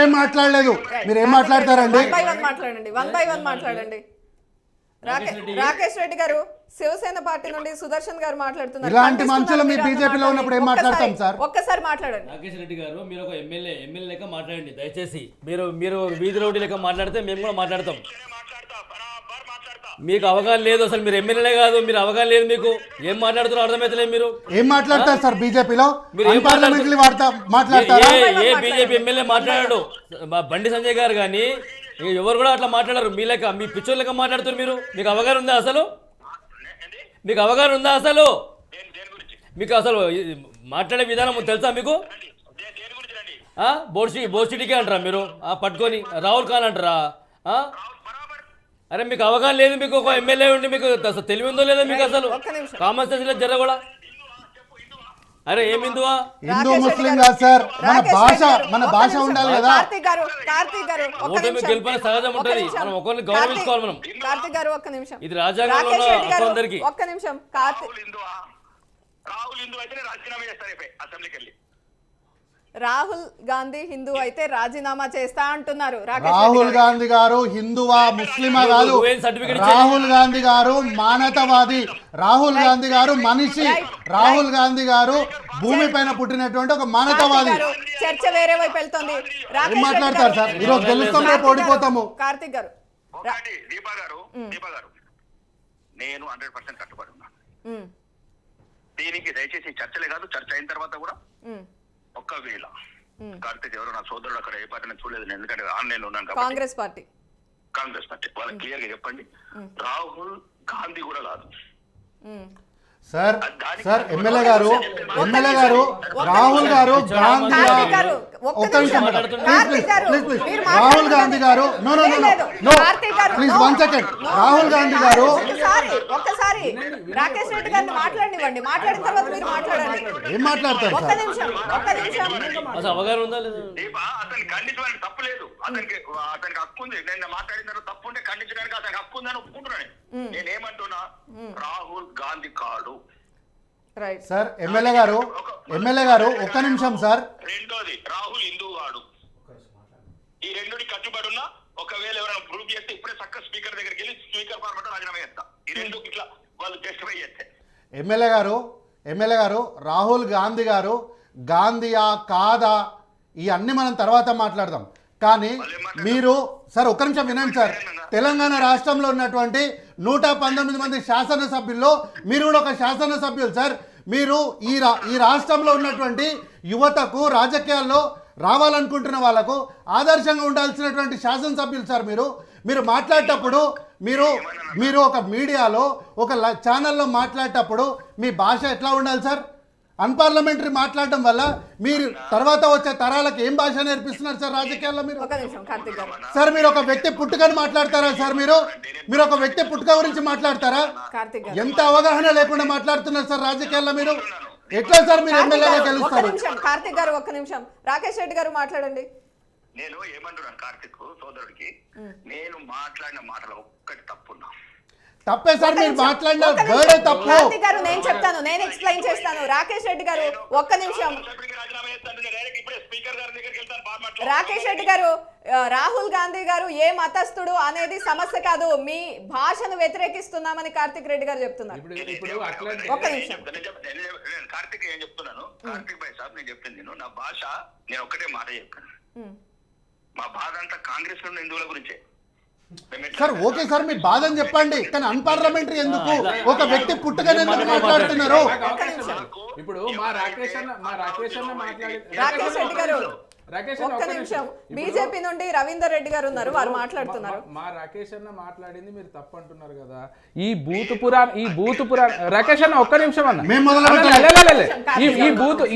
మీరేం మాట్లాడలేదు, మీరేం మాట్లాడతారండి? వన్ బై వన్ మాట్లాడండి. రాకేష్ రెడ్డి గారు శివసేన పార్టీ నుండి సుదర్శన్ గారు మాట్లాడుతున్నారు. ఇలాంటి మనుషులు మీ బీజేపీలో ఉన్నప్పుడు ఏం మాట్లాడతాం సార్? ఒక్కసారి మాట్లాడండి. రాకేష్ రెడ్డి గారు మీరు ఒక ఎమ్మెల్యే లెక్క మాట్లాడండి దయచేసి. మీరు వీధి రౌడీ లెక్క మాట్లాడితే మేము కూడా మాట్లాడతాం. మీకు అవగాహన లేదు, అసలు మీరు ఎమ్మెల్యేలే కాదు, మీరు అవగాహన లేదు, మీకు ఏం మాట్లాడుతున్నారో అర్థమైతలేదు. మీరు ఏం మాట్లాడతారు సార్ బీజేపీలో? మీరు ఏం మాట్లాడతారా? ఏ బీజేపీ ఎమ్మెల్యే మాట్లాడాడు? బండి సంజయ్ గారు కానీ ఎవరు కూడా అట్లా మాట్లాడారు. మీ లెక్క మీ పిచ్చోళ్ళ లెక్క మాట్లాడుతారు మీరు. మీకు అవగాహన ఉందా అసలు? మీకు అవగాహన ఉందా అసలు? మీకు అసలు మాట్లాడే విధానం తెలుసా మీకు? బోర్షిటికే అంటారా మీరు పట్టుకొని? రాహుల్ ఖాన్ అంటారా? అరే మీకు అవగాహన లేదు, మీకు ఒక ఎమ్మెల్యే ఉండి మీకు అసలు తెలివి ఉందో లేదో మీకు అసలు కామన్ సెన్స్ లేదు జర కూడా. అరే ఏం హిందువా? హిందూ ముస్లిం కాదు సార్, మన భాష ఉండాలి కదా. ఓటమి గెలిపని సహజం ఉంటది, మనం ఒకరిని గౌరవించుకోవాలి మనం. కార్తీక్ గారు ఒక్క నిమిషం. ఇది రాజ్యాంగంలో ఉన్న హక్కు అందరికీ. ఒక్క నిమిషం. రాహుల్ గాంధీ హిందూ అయితే రాజీనామా చేస్తా అంటున్నారు. రాహుల్ గాంధీ గారు హిందువా ముస్లిమా కాదు, రాహుల్ గాంధీ గారు మానవతావాది, రాహుల్ గాంధీ గారు మనిషి, రాహుల్ గాంధీ గారు భూమి పైన పుట్టినటువంటి ఒక మానవతావాది. చర్చ వేరే వైపు వెళ్తుంది. ఏం మాట్లాడతారు సార్? ఈరోజు గెలుస్తాం, రేపు ఓడిపోతాము. కార్తీక్ గారు, దీపా గారు నేను 100% కట్టుబడి ఉన్నాను. దీనికి దయచేసి చర్చలే కాదు, చర్చ అయిన తర్వాత కూడా ఒక్కవేళ కార్తీక్ ఎవరో నా సోదరుడు అక్కడ ఏ పార్టీ చూడలేదు, ఎందుకంటే ఆన్లైన్ ఉన్నాను. కాంగ్రెస్ పార్టీ వాళ్ళకి క్లియర్ గా చెప్పండి. రాహుల్ గాంధీ కూడా కాదు సార్. ఎమ్మెల్యే గారు రాహుల్ గారు గాంధీ, ఒక్క నిమిషం రాహుల్ గాంధీ గారు, no please 1 second. Rahul Gandhi గారు ఒక్కసారి రాకేష్ రెడ్డి గారిని మాట్లాడనివ్వండి, మాట్లాడిన తర్వాత మీరు మాట్లాడండి. ఏం మాట్లాడతారు ఒక్క నిమిషం. అసలు అవగాహన ఉందా లేదా? అతనికి ఖండించడానికి తప్పు లేదు, అతనికి హక్కు ఉంది. నేను మాట్లాడిన తర్వాత తప్పు ఉంటే ఖండించడానికి అతనికి హక్కు ఉందని ఒప్పుకుంటున్నాను. నేనేమంటున్నా, రాహుల్ గాంధీ కాడు సార్. ఎమ్మెల్యే గారు ఒక్క నిమిషం సార్. రెండోది రాహుల్ హిందూ కాడు. ఈ రెండుకి కట్టుబడి ఉన్నా, ఒకవేళ ఎవరైనా ప్రూవ్ చేస్తే ఇప్పుడే చక్క స్పీకర్ దగ్గరికి వెళ్ళి స్పీకర్ ఫార్మాట్ రాజీనామా చేస్తా. ఈ రెండు ఇట్లా వాళ్ళు జస్టిఫై చేస్తే. ఎమ్మెల్యే గారు రాహుల్ గాంధీ గారు గాంధీయా కాదా ఇవన్నీ మనం తర్వాత మాట్లాడదాం. కానీ మీరు సార్ ఒక్క నిమిషం వినండి సార్. తెలంగాణ రాష్ట్రంలో ఉన్నటువంటి 119 మంది శాసనసభ్యుల్లో మీరు కూడా ఒక శాసనసభ్యులు సార్. మీరు ఈ రాష్ట్రంలో ఉన్నటువంటి యువతకు రాజకీయాల్లో రావాలనుకుంటున్న వాళ్ళకు ఆదర్శంగా ఉండాల్సినటువంటి శాసనసభ్యులు సార్. మీరు మాట్లాడేటప్పుడు మీరు ఒక మీడియాలో ఒక ఛానల్లో మాట్లాడేటప్పుడు మీ భాష ఎట్లా ఉండాలి సార్? అన్పార్లమెంటరీ మాట్లాడడం వల్ల మీరు తర్వాత వచ్చే తరాలకు ఏం భాష నేర్పిస్తున్నారు సార్ రాజకీయాల్లో? మీరు సార్ మీరు ఒక వ్యక్తి పుట్టుకని మాట్లాడతారా సార్? మీరు ఒక వ్యక్తి పుట్టుక గురించి మాట్లాడతారా? ఎంత అవగాహన లేకుండా మాట్లాడుతున్నారు సార్ రాజకీయాల్లో మీరు. ఎట్లా సార్ మీరు ఎమ్మెల్యేగా గెలుస్తారు? కార్తీక్ గారు ఒక్క నిమిషం. రాకేష్ రెడ్డి గారు మాట్లాడండి. నేను ఏమంటున్నాను కార్తీక్ సోదరుడికి, నేను మాట్లాడిన మాటలు ఒక్కటి తప్పున్నా. తప్పే సార్, మీరు మాట్లాడిన వేరే తప్పు. కార్తీక్ గారు నేను చెప్తాను, నేను ఎక్స్ప్లెయిన్ చేస్తాను. రాకేష్ రెడ్డి గారు ఒక్క నిమిషం. రాకేష్ రెడ్డి గారు, రాహుల్ గాంధీ గారు ఏ మతస్థుడు అనేది సమస్య కాదు, మీ భాషను వ్యతిరేకిస్తున్నామని కార్తీక్ రెడ్డి గారు చెప్తున్నారు. ఒక్క నిమిషం. కార్తీక్ ఏం చెప్తున్నాను, కార్తీక్ భాయ్ సాబ్ నేను చెప్తుంది, నా భాష నేను ఒక్కటే మాట చెప్పాను. మా బాధ అంతా కాంగ్రెస్ లో హిందువుల గురించే సార్. ఓకే సార్, మీ బాధని చెప్పండి, కానీ అన్పార్లమెంటరీ ఎందుకు? ఒక వ్యక్తి పుట్టుకనే మాట్లాడుతున్నారు. ఇప్పుడు మా రాకేష్ రెడ్డి గారు ఒక్క నిమిషం. బీజేపీ నుండి రవీందర్ రెడ్డి గారు ఉన్నారు, వారు మాట్లాడుతున్నారు. మా రాకేష్ అన్న మాట్లాడింది మీరు తప్పు అంటున్నారు కదా. ఈ బూత్ పురాణం రాకేష్ అన్న ఒక్క నిమిషం అన్న,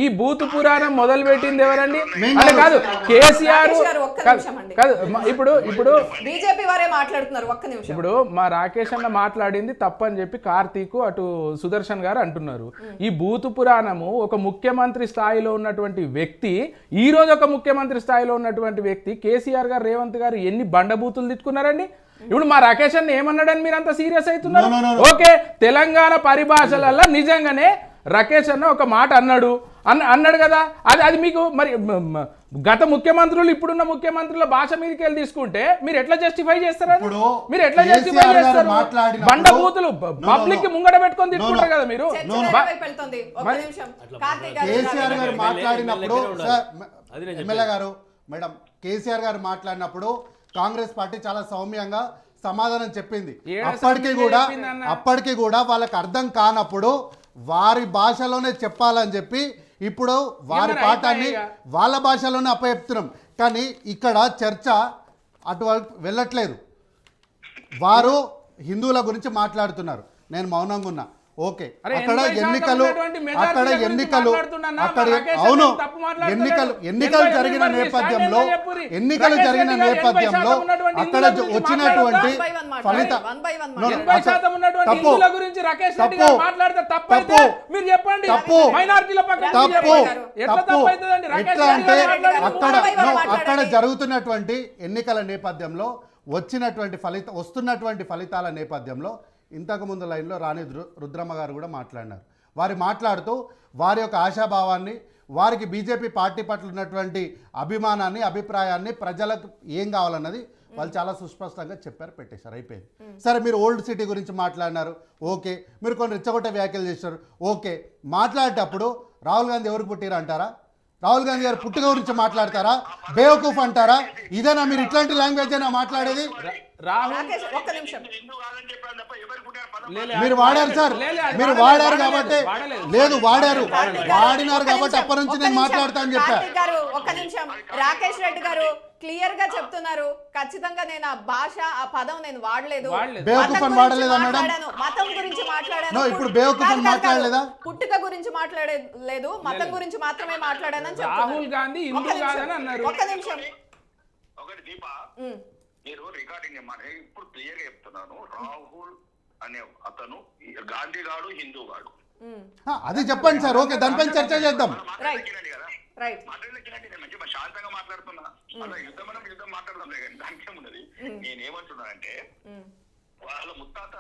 ఈ బూత్ పురాణం మొదలు పెట్టింది ఎవరండి? అంటే కాదు కేసీఆర్ కాదు. ఇప్పుడు బీజేపీ వారే మాట్లాడుతున్నారు. ఒక్క నిమిషం. ఇప్పుడు మా రాకేష్ అన్న మాట్లాడింది తప్పని చెప్పి కార్తీక్ అటు సుదర్శన్ గారు అంటున్నారు. ఈ బూత్ పురాణము ఒక ముఖ్యమంత్రి స్థాయిలో ఉన్నటువంటి వ్యక్తి, ఈ రోజు ఒక ముఖ్యమంత్రి స్థాయిలో ఉన్నటువంటి వ్యక్తి కేసీఆర్ గారు, రేవంత్ గారు ఎన్ని బండబూతులు తిట్టుకున్నారండి. ఇప్పుడు మా రాకేష్ అన్న ఏమన్నాడని మీరు అంత సీరియస్ అవుతున్నారు? ఓకే, తెలంగాణ పరిభాషలలో నిజంగానే రాకేష్ అన్న ఒక మాట అన్నాడు కదా. అది మీకు మరి గత ముఖ్యమంత్రులు ఇప్పుడున్న ముఖ్యమంత్రుల భాష మీదకి వెళ్ళి తీసుకుంటే మీరు ఎట్లా జస్టిఫై చేస్తారు? ఇప్పుడు మీరు ఎట్లా జస్టిఫై కేసీఆర్ గారు చేస్తారు? మాట్లాడినప్పుడు- బండ బూతులు పబ్లిక్ కి ముంగడ పెట్టుకొని తిట్టుకుంటారు కదా మీరు. చర్చ వేరే వైపు వెళ్తుంది. ఒక్క నిమిషం. కార్తీక్ గారు కేసీఆర్ గారు ఎమ్మెల్యే మాట్లాడినప్పుడు ఉండాలి. సార్, అది నేను ఎమ్మెల్యే గారు మేడం కేసీఆర్ గారు మాట్లాడినప్పుడు కాంగ్రెస్ పార్టీ చాలా సౌమ్యంగా సమాధానం చెప్పింది. ఏడ అప్పటికి సౌమ్యంగా కూడా చెప్పిందన్న? అప్పటికి కూడా వాళ్ళకి అర్థం కానప్పుడు వారి భాషలోనే చెప్పాలని చెప్పి ఇప్పుడు వారి ఏమన్నా పాఠాన్ని అయిపోయాయిగా? వాళ్ళ భాషలోనే అప్పచెప్తున్నాం. కానీ ఇక్కడ చర్చ అటువైపు వెళ్ళట్లేదు. వారు హిందువుల గురించి మాట్లాడుతున్నారు, నేను మౌనంగా ఉన్నా. ఓకే, అరే, అక్కడ 80% ఎన్నికలు ఉన్నటువంటి మెజారిటీ అక్కడ గురించి ఎన్నికలు మాట్లాడుతున్నా అక్కడ రాకేష్ అవును రెడ్డి తప్పు మాట్లాడుతున్నాడు. ఎన్నికలు 80% జరిగిన మరి నేపథ్యంలో స్టాండ్ చెప్పురి. ఎన్నికలు రాకేష్ జరిగిన రెడ్డి గారు నేపథ్యంలో 80% ఉన్నటువంటి అక్కడ హిందువుల గురించి వచ్చినటువంటి One by one మాట్లాడండి. ఫలిత One by one No, no, మాట్లాడండి. 80% ఉన్నటువంటి తప్పు. హిందువుల గురించి రాకేష్ రెడ్డి తప్పు. గారు మాట్లాడితే తప్పైతే తప్పు. మీరు చెప్పండి. తప్పు. మైనారిటీల పక్కన తప్పు చెప్పండి. ఎట్లా తప్పు తప్పైతుందండి? రాకేష్ ఎట్లా రెడ్డి అంటే గారు మాట్లాడిన అక్కడ one by one no, మాట్లాడండి. అక్కడ జరుగుతున్నటువంటి ఎన్నికల నేపథ్యంలో వస్తున్నటువంటి ఫలితాల నేపథ్యంలో ఇంతకు ముందు లైన్లో రాణి రుద్రమ్మ గారు కూడా మాట్లాడినారు. వారు మాట్లాడుతూ వారి యొక్క ఆశాభావాన్ని, వారికి బీజేపీ పార్టీ పట్ల ఉన్నటువంటి అభిమానాన్ని, అభిప్రాయాన్ని, ప్రజలకు ఏం కావాలన్నది వాళ్ళు చాలా సుస్పష్టంగా చెప్పారు, పెట్టేశారు, అయిపోయింది. సరే, మీరు ఓల్డ్ సిటీ గురించి మాట్లాడినారు, ఓకే. మీరు కొన్ని రెచ్చగొట్టే వ్యాఖ్యలు చేశారు, ఓకే. మాట్లాడేటప్పుడు రాహుల్ గాంధీ ఎవరికి పుట్టిరు అంటారా? రాహుల్ గాంధీ గారు పుట్టుక గురించి మాట్లాడతారా? బేవకూఫ్ అంటారా? ఇదేనా మీరు ఇట్లాంటి లాంగ్వేజ్ అయినా మాట్లాడేది? రాహుల్ రాకేష్ ఒక్క నిమిషం. హిందూ కాదని చెప్పాను తప్ప ఎవరు పుట్టారు పదం లే, లే, మీరు వాడారు సార్, లే, అది మీరు వాడలేదు, వాడారు కాబట్టి వాడలేదు. లేదు వాడారు, కార్తీక్ గారు, వాడినారు ఒక్క కాబట్టి నిమిషం, అప్పటి నుంచి ఒక్క నేను నిమిషం. మాట్లాడతాను చెప్పా. కార్తీక్ గారు ఒక్క నిమిషం. రాకేష్ రెడ్డి గారు క్లియర్ గా చెప్తున్నారు, ఖచ్చితంగా నేను ఆ భాష, ఆ పదం నేను వాడలేదు. వాడలేదు. బేవకూఫ్ మతం అని గురించి వాడలేదా మేడం? మాట్లాడాను, మతం గురించి మాట్లాడాను. No, ఇప్పుడు బేవకూఫ్ అని కాదు, కాదు, మాట్లాడలేదా? పుట్టుక గురించి మాట్లాడలేదు, మతం గురించి మాత్రమే మాట్లాడానని చెప్తున్నారు. రాహుల్ గాంధీ ఒక్క హిందూ నిమిషం, కాదని అన్నారు. ఒక్క నిమిషం. ఒకటి దీప, ఉమ్, మీరు రికార్డింగ్ ఇప్పుడు క్లియర్ గా చెప్తున్నాను. రాహుల్ అనే అతను గాంధీ గాడు, హిందూ గాడు. ఉమ్, అది చెప్పండి సార్, ఓకే, దానిపైన చర్చ చేద్దాం. మాట్లాడలేకినండి కదా, రైట్. మాట్లాడలేకినండి. నేను మంచిగా శాంతంగా మాట్లాడుతున్నా. అలా యుద్ధం మనం యుద్ధం మాట్లాడదాం లేదు కానీ దానికేమున్నది. నేనేమంటున్నానంటే ఉమ్. వాళ్ళ ముత్తాత